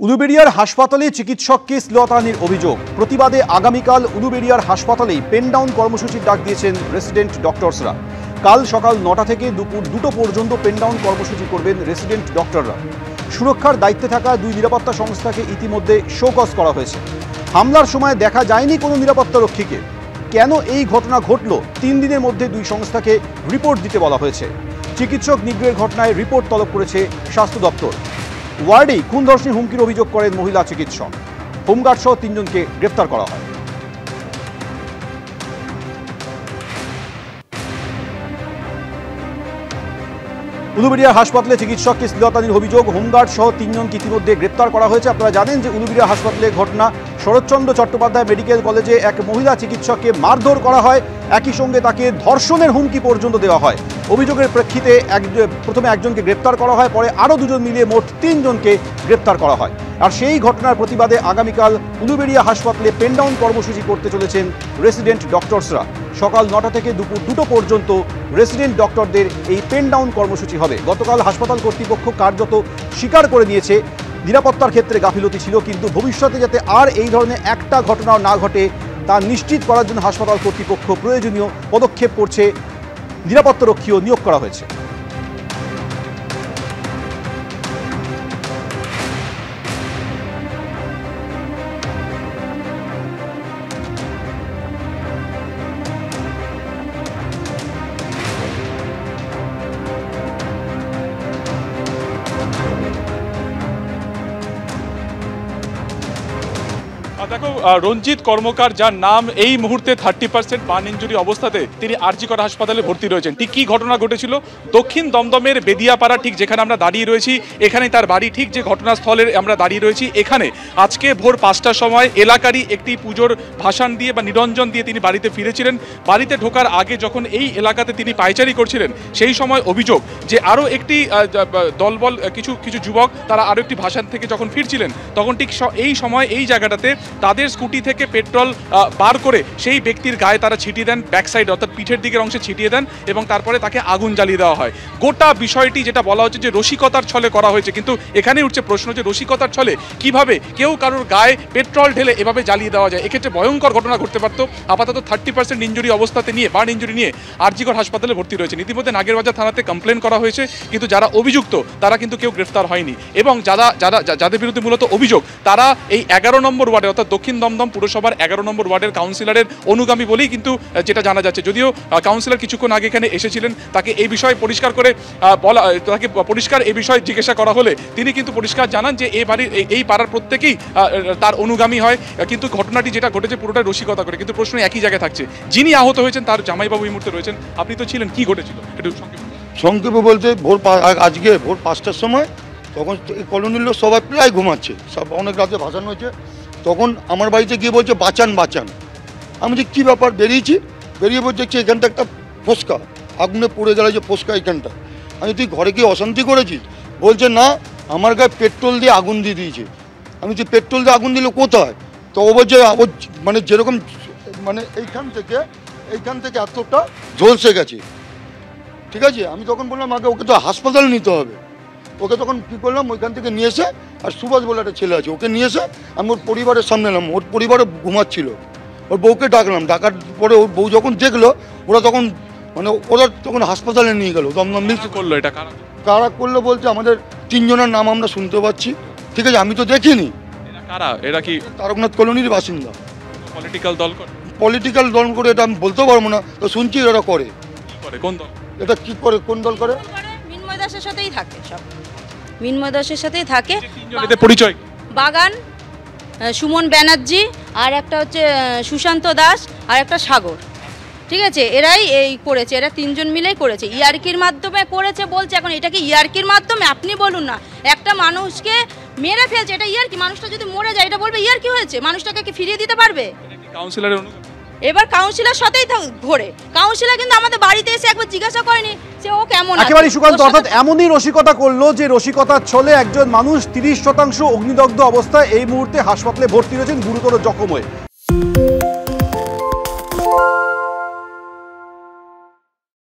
উলুবেড়িয়ার হাসপাতালে চিকিৎসককে শ্লীলতাহানির অভিযোগ প্রতিবাদে আগামীকাল উলুবেড়িয়ার হাসপাতালেই পেন ডাউন কর্মসূচির ডাক দিয়েছেন রেসিডেন্ট ডক্টরসরা। কাল সকাল ৯টা থেকে দুপুর ২টো পর্যন্ত পেন ডাউন কর্মসূচি করবেন রেসিডেন্ট ডক্টররা। সুরক্ষার দায়িত্বে থাকা দুই নিরাপত্তা সংস্থাকে ইতিমধ্যে শোকজ করা হয়েছে। হামলার সময় দেখা যায়নি কোনো নিরাপত্তা রক্ষীকে। কেন এই ঘটনা ঘটল? ৩ দিনের মধ্যে দুই সংস্থাকে রিপোর্ট দিতে বলা হয়েছে। চিকিৎসক নিগ্রহের ঘটনায় রিপোর্ট তলব করেছে স্বাস্থ্য দপ্তর। ওয়ার্ডেই খুন ধর্ষণের হুমকির অভিযোগ করেন মহিলা চিকিৎসক। হোমগার্ড সহ ৩ জনকে গ্রেফতার করা হয়। উলুবেড়িয়া হাসপাতালে চিকিৎসককে শ্লীলতাহানির অভিযোগ, হোমগার্ড সহ ৩ জনকে ইতিমধ্যে গ্রেপ্তার করা হয়েছে। আপনারা জানেন যে উলুবেড়িয়া হাসপাতালে ঘটনা, শরৎচন্দ্র চট্টোপাধ্যায় মেডিকেল কলেজে এক মহিলা চিকিৎসককে মারধর করা হয়, একই সঙ্গে তাকে ধর্ষণের হুমকি পর্যন্ত দেওয়া হয়। অভিযোগের প্রেক্ষিতে প্রথমে একজনকে গ্রেপ্তার করা হয়, পরে আরও ২ জন মিলিয়ে মোট ৩ জনকে গ্রেপ্তার করা হয়। আর সেই ঘটনার প্রতিবাদে আগামীকাল উলুবেড়িয়া হাসপাতালে পেন ডাউন কর্মসূচি করতে চলেছেন রেসিডেন্ট ডক্টরসরা। সকাল ৯টা থেকে দুপুর ২টো পর্যন্ত রেসিডেন্ট ডক্টরদের এই পেন ডাউন কর্মসূচি হবে। গতকাল হাসপাতাল কর্তৃপক্ষ কার্যত স্বীকার করে নিয়েছে নিরাপত্তার ক্ষেত্রে গাফিলতি ছিল, কিন্তু ভবিষ্যতে যাতে আর এই ধরনের একটা ঘটনাও না ঘটে তা নিশ্চিত করার জন্য হাসপাতাল কর্তৃপক্ষ প্রয়োজনীয় পদক্ষেপ করছে। নিরাপত্তারক্ষীও নিয়োগ করা হয়েছে। দেখো, রঞ্জিত কর্মকার, যার নাম এই মুহূর্তে 30% বার্ন ইঞ্জুরি অবস্থাতে তিনি আরজি কর হাসপাতালে ভর্তি রয়েছেন। ঠিক কী ঘটনা ঘটেছিল? দক্ষিণ দমদমের বেদিয়াপাড়া, ঠিক যেখানে আমরা দাঁড়িয়ে রয়েছি এখানে তার বাড়ি, ঠিক যে ঘটনাস্থলের আমরা দাঁড়িয়ে রয়েছি এখানে আজকে ভোর ৫টার সময় এলাকারই একটি পুজোর ভাসান দিয়ে বা নিরঞ্জন দিয়ে তিনি বাড়িতে ফিরেছিলেন। বাড়িতে ঢোকার আগে যখন এই এলাকাতে তিনি পায়চারি করছিলেন, সেই সময় অভিযোগ যে আরও একটি দলবল কিছু যুবক তারা আরও একটি ভাসান থেকে যখন ফিরছিলেন, তখন ঠিক এই সময় এই জায়গাটাতে তাদের স্কুটি থেকে পেট্রোল বার করে সেই ব্যক্তির গায়ে তারা ছিটিয়ে দেন, ব্যাক সাইড অর্থাৎ পিঠের দিকের অংশে ছিটিয়ে দেন এবং তারপরে তাকে আগুন জ্বালিয়ে দেওয়া হয়। গোটা বিষয়টি যেটা বলা হচ্ছে যে রসিকতার ছলে করা হয়েছে, কিন্তু এখানেই উঠছে প্রশ্ন যে রসিকতার ছলে কিভাবে কেউ কারোর গায়ে পেট্রোল ঢেলে এভাবে জ্বালিয়ে দেওয়া যায়। এক্ষেত্রে ভয়ঙ্কর ঘটনা ঘটতে পারত। আপাতত 30% ইঞ্জুরি অবস্থাতে নিয়ে, বার্ন ইঞ্জুরি নিয়ে আরজি কর হাসপাতালে ভর্তি রয়েছে। ইতিমধ্যে নাগেরবাজার থানাতে কমপ্লেন করা হয়েছে, কিন্তু যারা অভিযুক্ত তারা কিন্তু কেউ গ্রেফতার হয়নি। এবং যাদের বিরুদ্ধে মূলত অভিযোগ তারা এই 11 নম্বর ওয়ার্ডে অর্থাৎ দক্ষিণ দমদম পুরসভার 11 নম্বর ওয়ার্ডের কাউন্সিলরের অনুগামী বলেই কিন্তু যেটা জানা যাচ্ছে। যদিও কাউন্সিলর কিছুক্ষণ আগে এখানে এসেছিলেন, তাকে এই বিষয়ে পরিষ্কার করে তাকে পরিষ্কার এই বিষয়ে জিজ্ঞাসা করা হলে তিনি কিন্তু পরিষ্কার জানান যে এই পাড়ার প্রত্যেকেই তার অনুগামী হয়, কিন্তু ঘটনাটি যেটা ঘটেছে পুরোটা রসিকতা করে। কিন্তু প্রশ্ন একই জায়গায় থাকছে, যিনি আহত হয়েছেন তার জামাইবাবু এই মুহূর্তে রয়েছেন। আপনি তো ছিলেন, কি ঘটেছিল একটু সংক্ষেপে বলতে আজকে ভোর ৫টার সময় তখন কলোনির লোক সবাই প্রায় ঘুমাচ্ছে, সব অনেক রাতে ভাসান হয়েছে। তখন আমার বাড়িতে গিয়ে বলছে বাঁচান বাঁচান। আমি যে কী ব্যাপার, বেরিয়ে বলছে দেখছি এখানটা একটা ফোসকা, আগুনে পুড়ে গেল যে ফোসকা এখানটা। আমি তুই ঘরে গিয়ে অশান্তি করেছিস? বলছে না, আমার গায়ে পেট্রোল দিয়ে আগুন দিয়ে দিয়েছে। আমি তুই পেট্রোল দিয়ে আগুন দিলে কোথায়? তো ও বলছে মানে যেরকম মানে এইখান থেকে এতটা ঝলসে গেছে। ঠিক আছে, আমি তখন বললাম আগে ওকে তো হাসপাতালে নিতে হবে। ওকে তখন কী করলাম, ওইখান থেকে নিয়ে এসে, আর সুভাষ বলে একটা ছেলে আছে, ওকে নিয়ে এসে আমি ওর পরিবারের সামনে এলাম। ওর পরিবারে ঘুমাচ্ছিল, ওর বউকে ডাকলাম। ডাকার পরে ওর বউ যখন দেখলো, ওরা তখন হাসপাতালে নিয়ে গেল। দমদম মিলস করলো। এটা কারা করলো বলতে আমাদের 3 জনের নাম আমরা শুনতে পাচ্ছি। ঠিক আছে, আমি তো দেখিনি। এরা কি তারকনাথ কলোনির বাসিন্দা? পলিটিক্যাল দল করে এটা আমি বলতে পারবো না, তো শুনছি এরা করে। কোন দল এটা কি করে, কোন দল করে? মিনময় দাসের সাথেই থাকে, সব মিনময় দাসের সাথেই থাকে। পরিচয় বাগান, সুমন ব্যানার্জি, আর একটা হচ্ছে সুশান্ত দাস, আর একটা সাগর। ঠিক আছে, এরাই এই করেছে, এরা 3 জন মিলেই করেছে। ইয়ার্কির মাধ্যমে করেছে বলছে। এখন এটা কি ইয়ার্কির মাধ্যমে? আপনি বলুন না, একটা মানুষকে মেরে ফেলছে, এটা ইয়ার্কি? মানুষটা যদি মরে যায় এটা বলবে ইয়ার্কি হয়েছে? মানুষটাকে কি ফিরিয়ে দিতে পারবে? কাউন্সিলরের এবার কাউন্সিলর সাথেই ঘোরে। কাউন্সিলর কিন্তু আমাদের বাড়িতে এসে একবার জিজ্ঞাসা করেনি যে ও কেমন আছে। একেবারে সুকান্ত, অর্থাৎ এমনই রসিকতা করলো যে রসিকতার ছলে একজন মানুষ 30% অগ্নিদগ্ধ অবস্থায় এই মুহূর্তে হাসপাতালে ভর্তি রয়েছেন, গুরুতর জখম হয়ে।